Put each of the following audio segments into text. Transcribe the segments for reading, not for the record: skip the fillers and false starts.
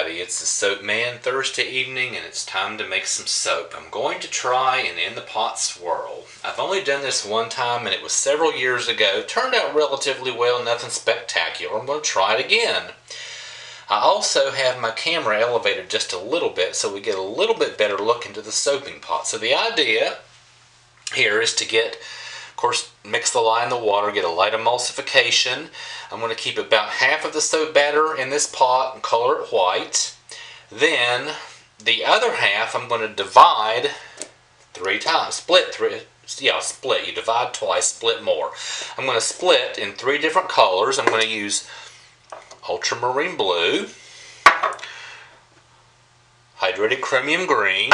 everybody, it's the Soap Man Thursday evening and it's time to make some soap. I'm going to try and in the pot swirl. I've only done this one time and it was several years ago. Turned out relatively well, nothing spectacular. I'm going to try it again. I also have my camera elevated just a little bit so we get a little bit better look into the soaping pot. So the idea here is to get, of course, mix the lye in the water, get a light emulsification. I'm going to keep about half of the soap batter in this pot and color it white. Then the other half I'm going to divide 3 times. Split. You divide twice, split more. I'm going to split in 3 different colors. I'm going to use ultramarine blue, hydrated chromium green,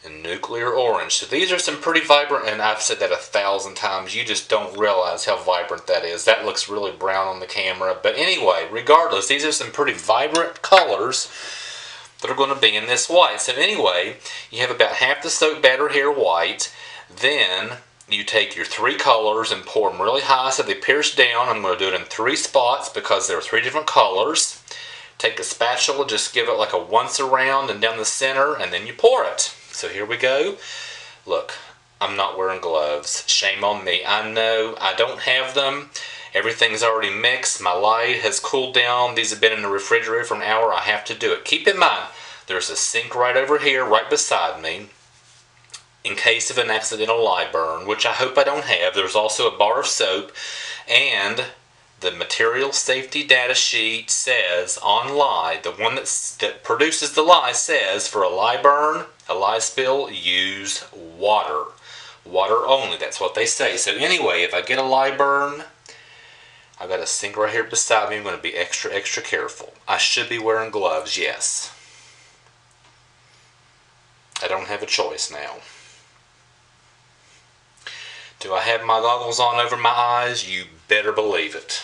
and nuclear orange. So these are some pretty vibrant, and I've said that 1,000 times, you just don't realize how vibrant that is. That looks really brown on the camera, but anyway, regardless, these are some pretty vibrant colors that are going to be in this white. So anyway, you have about half the soap batter here white, then you take your 3 colors and pour them really high so they pierce down. I'm going to do it in 3 spots because there are 3 different colors. Take a spatula, just give it like a once around and down the center, and then you pour it. So here we go. Look, I'm not wearing gloves. Shame on me. I know I don't have them. Everything's already mixed. My lye has cooled down. These have been in the refrigerator for an hour. I have to do it. Keep in mind, there's a sink right over here, right beside me, in case of an accidental lye burn, which I hope I don't have. There's also a bar of soap, and the material safety data sheet says on lye, the one that produces the lye says for a lye burn, a lye spill, use water. Water only, that's what they say. So anyway, if I get a lye burn, I've got a sink right here beside me. I'm going to be extra, extra careful. I should be wearing gloves, yes. I don't have a choice now. Do I have my goggles on over my eyes? You better believe it.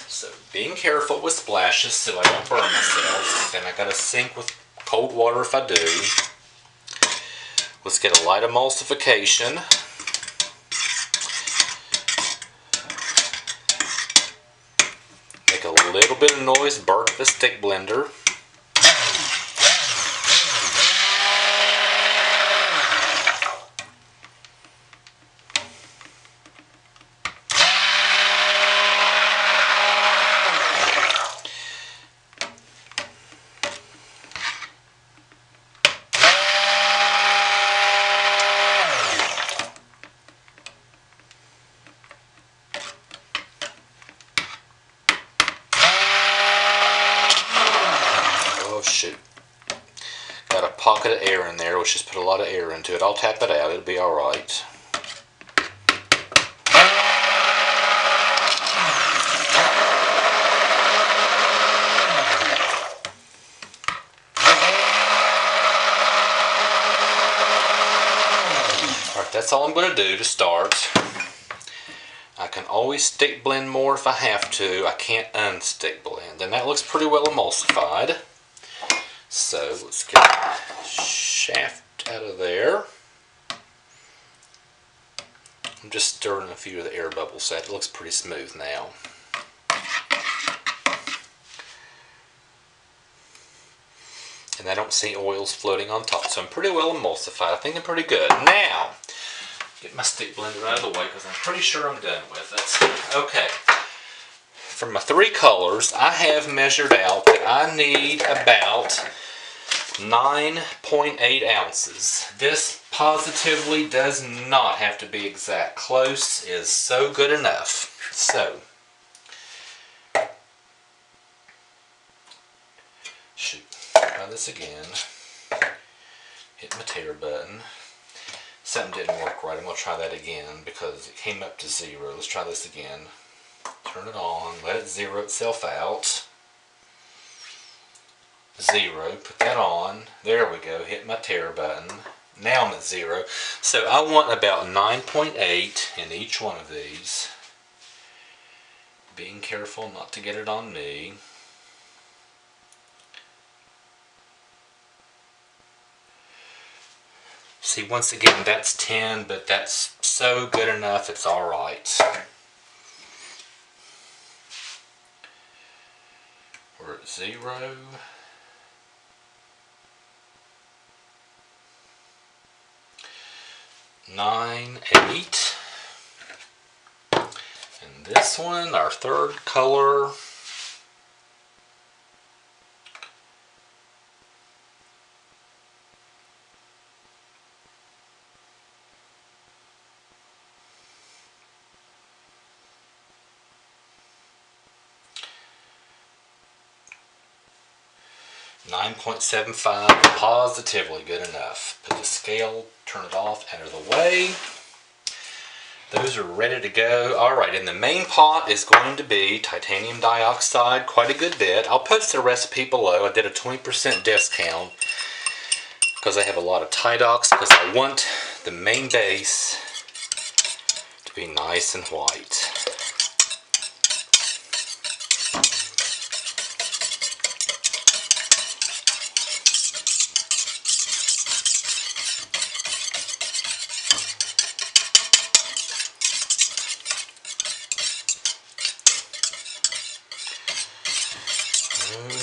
So being careful with splashes so I don't burn myself. Then I got a sink with cold water if I do. Let's get a light emulsification. Make a little bit of noise, burp the stick blender. Oh shoot. Got a pocket of air in there. Let's just put a lot of air into it. I'll tap it out. It'll be alright. Alright, that's all I'm going to do to start. I can always stick blend more if I have to. I can't unstick blend. And that looks pretty well emulsified. So let's get the shaft out of there. I'm just stirring a few of the air bubbles out. It looks pretty smooth now. And I don't see oils floating on top, so I'm pretty well emulsified. I think I'm pretty good. Now, get my stick blender out of the way because I'm pretty sure I'm done with it. Okay. For my 3 colors, I have measured out that I need about 9.8 ounces. This positively does not have to be exact. Close is so good enough. So, shoot, try this again. Hit my tear button. Something didn't work right. I'm going to try that again because it came up to 0. Let's try this again. Turn it on. Let it zero itself out. 0. Put that on. There we go. Hit my tear button. Now I'm at 0. So I want about 9.8 in each one of these. Being careful not to get it on me. See, once again, that's 10, but that's so good enough, it's alright. We're at 0. Nine, 8. And this one, our third color, .75, positively good enough. Put the scale, turn it off, out of the way. Those are ready to go. Alright, and the main pot is going to be titanium dioxide, quite a good bit. I'll post the recipe below. I did a 20% discount because I have a lot of Tidox, because I want the main base to be nice and white.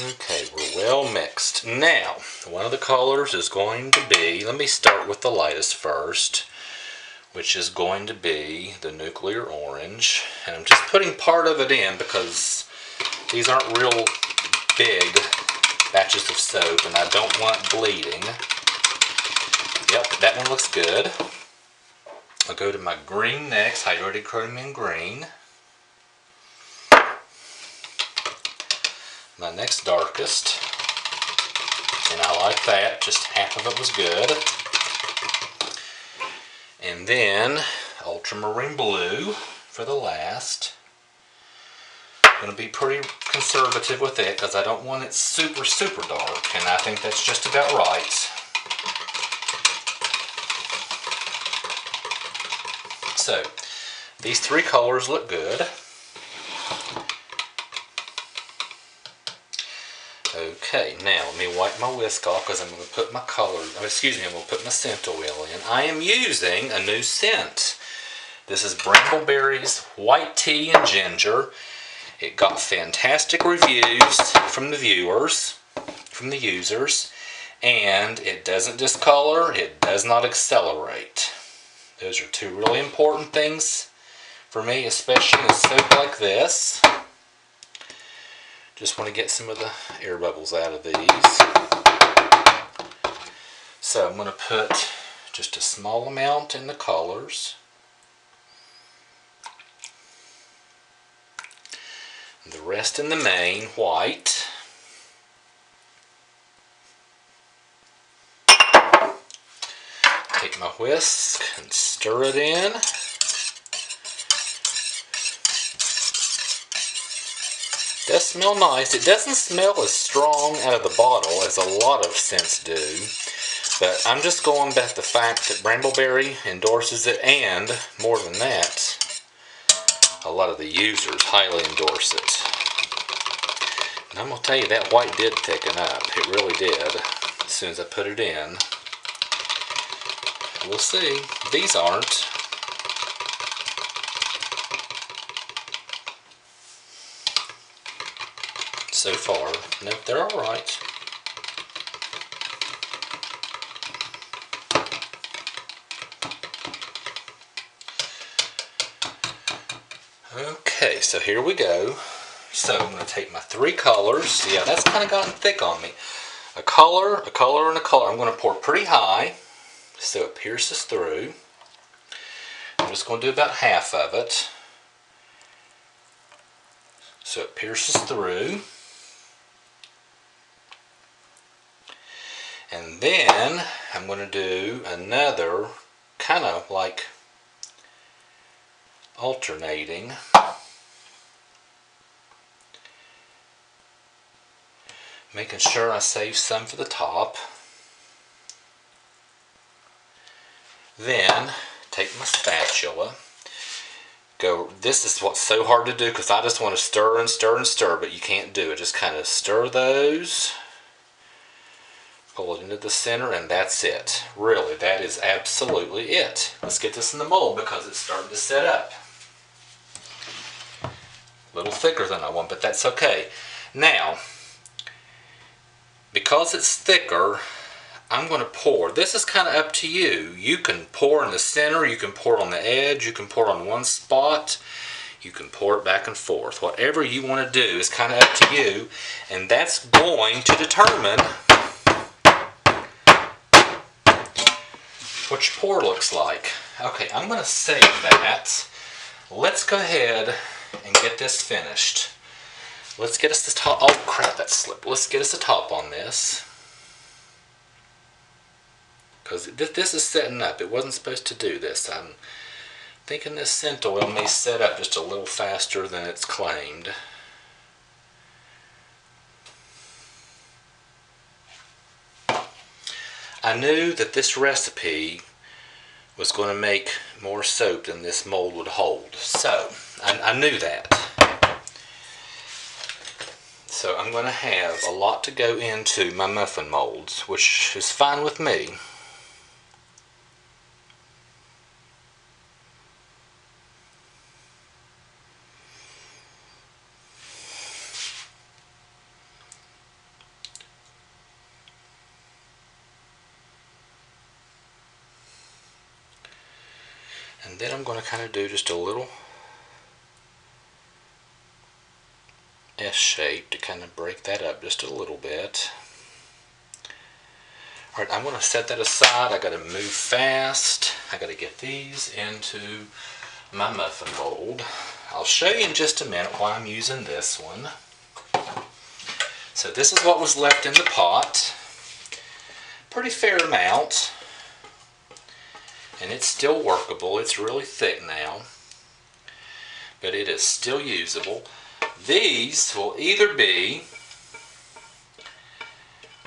Okay, we're well mixed. Now, one of the colors is going to be, let me start with the lightest first, which is going to be the nuclear orange. And I'm just putting part of it in because these aren't real big batches of soap and I don't want bleeding. Yep, that one looks good. I'll go to my green next, hydrated chromium green. My next darkest, and I like that, just half of it was good. And then ultramarine blue for the last. I'm going to be pretty conservative with it because I don't want it super, super dark, and I think that's just about right. So, these three colors look good. Okay, now let me wipe my whisk off because I'm going to put my color, I'm going to put my scent oil in. I am using a new scent. This is Brambleberries White Tea and Ginger. It got fantastic reviews from the viewers, from the users, and it doesn't discolor, it does not accelerate. Those are two really important things for me, especially in a soap like this. Just want to get some of the air bubbles out of these. So I'm going to put just a small amount in the colors. And the rest in the main, white. Take my whisk and stir it in. It does smell nice. It doesn't smell as strong out of the bottle as a lot of scents do, but I'm just going by the fact that Brambleberry endorses it, and more than that, a lot of the users highly endorse it. And I'm going to tell you, that white did thicken up. It really did as soon as I put it in. We'll see. These aren't. So far. Nope, they're alright. Okay, so here we go. So I'm going to take my three colors. Yeah, that's kind of gotten thick on me. A color, and a color. I'm going to pour pretty high so it pierces through. I'm just going to do about half of it so it pierces through. And then I'm going to do another kind of like alternating. Making sure I save some for the top. Then take my spatula. This is what's so hard to do because I just want to stir and stir and stir, but you can't do it. Just kind of stir those. Pull it into the center, and that's it. Really, that is absolutely it. Let's get this in the mold because it's starting to set up. A little thicker than I want, but that's okay. Now, because it's thicker, I'm going to pour. This is kind of up to you. You can pour in the center, you can pour on the edge, you can pour on one spot, you can pour it back and forth. Whatever you want to do is kind of up to you, and that's going to determine what your pour looks like. Okay, I'm going to save that. Let's go ahead and get this finished. Let's get us the top. Oh crap, that slipped. Let's get us the top on this. Because this is setting up. It wasn't supposed to do this. I'm thinking this scent oil may set up just a little faster than it's claimed. I knew that this recipe was going to make more soap than this mold would hold. So, I knew that. So I'm going to have a lot to go into my muffin molds, which is fine with me. And then I'm going to kind of do just a little S shape to kind of break that up just a little bit. Alright, I'm going to set that aside. I got to move fast. I got to get these into my muffin mold. I'll show you in just a minute why I'm using this one. So this is what was left in the pot. Pretty fair amount. And it's still workable. It's really thick now, but it is still usable. These will either be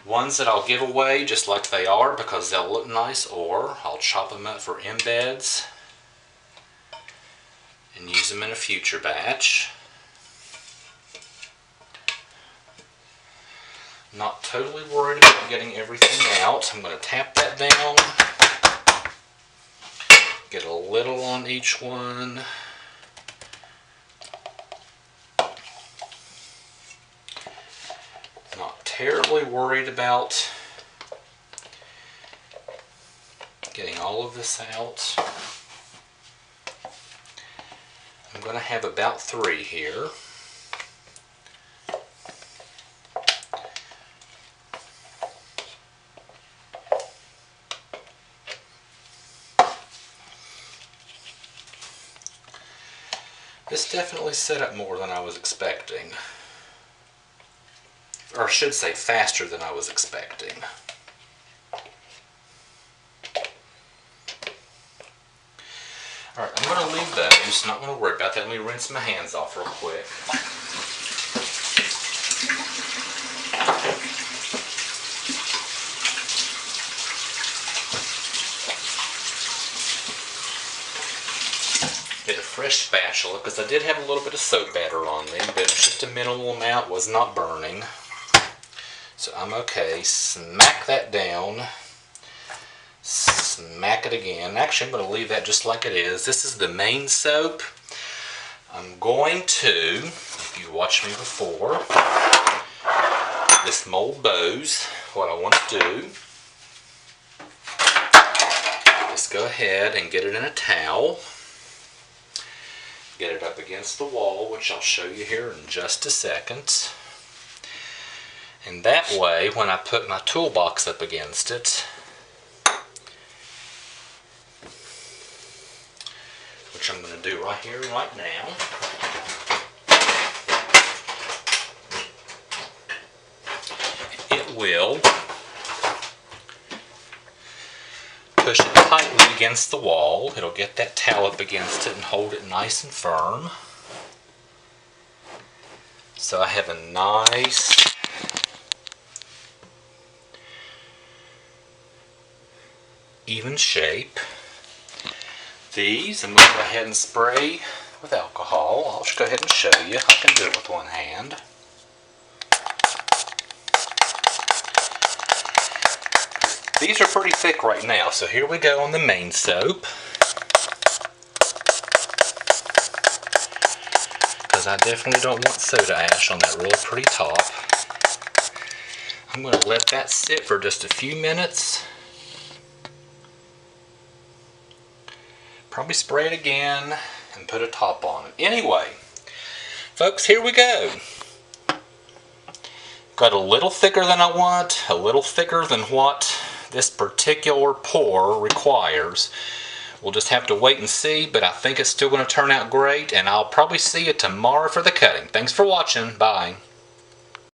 ones that I'll give away just like they are because they'll look nice, or I'll chop them up for embeds and use them in a future batch. Not totally worried about getting everything out. I'm going to tap that down. Get a little on each one. Not terribly worried about getting all of this out. I'm going to have about 3 here. This definitely set up more than I was expecting. Or I should say faster than I was expecting. Alright, I'm going to leave those. Not going to worry about that. Let me rinse my hands off real quick. Get a fresh spatula, because I did have a little bit of soap batter on me, but just a minimal amount, was not burning. So I'm okay. Smack that down. Smack it again. Actually, I'm going to leave that just like it is. This is the main soap. I'm going to, if you watched me before, this mold bows. What I want to do is go ahead and get it in a towel. Get it up against the wall, which I'll show you here in just a second. And that way, when I put my toolbox up against it, which I'm going to do right here, right now, it will push it tightly against the wall. It'll get that towel up against it and hold it nice and firm. So I have a nice even shape. These I'm going to go ahead and spray with alcohol. I'll just go ahead and show you. I can do it with one hand. These are pretty thick right now, so here we go on the main soap. Because I definitely don't want soda ash on that real pretty top. I'm going to let that sit for just a few minutes. Probably spray it again and put a top on it. Anyway, folks, here we go. Got a little thicker than I want, a little thicker than what this particular pour requires. We'll just have to wait and see, but I think it's still going to turn out great, and I'll probably see you tomorrow for the cutting. Thanks for watching. Bye.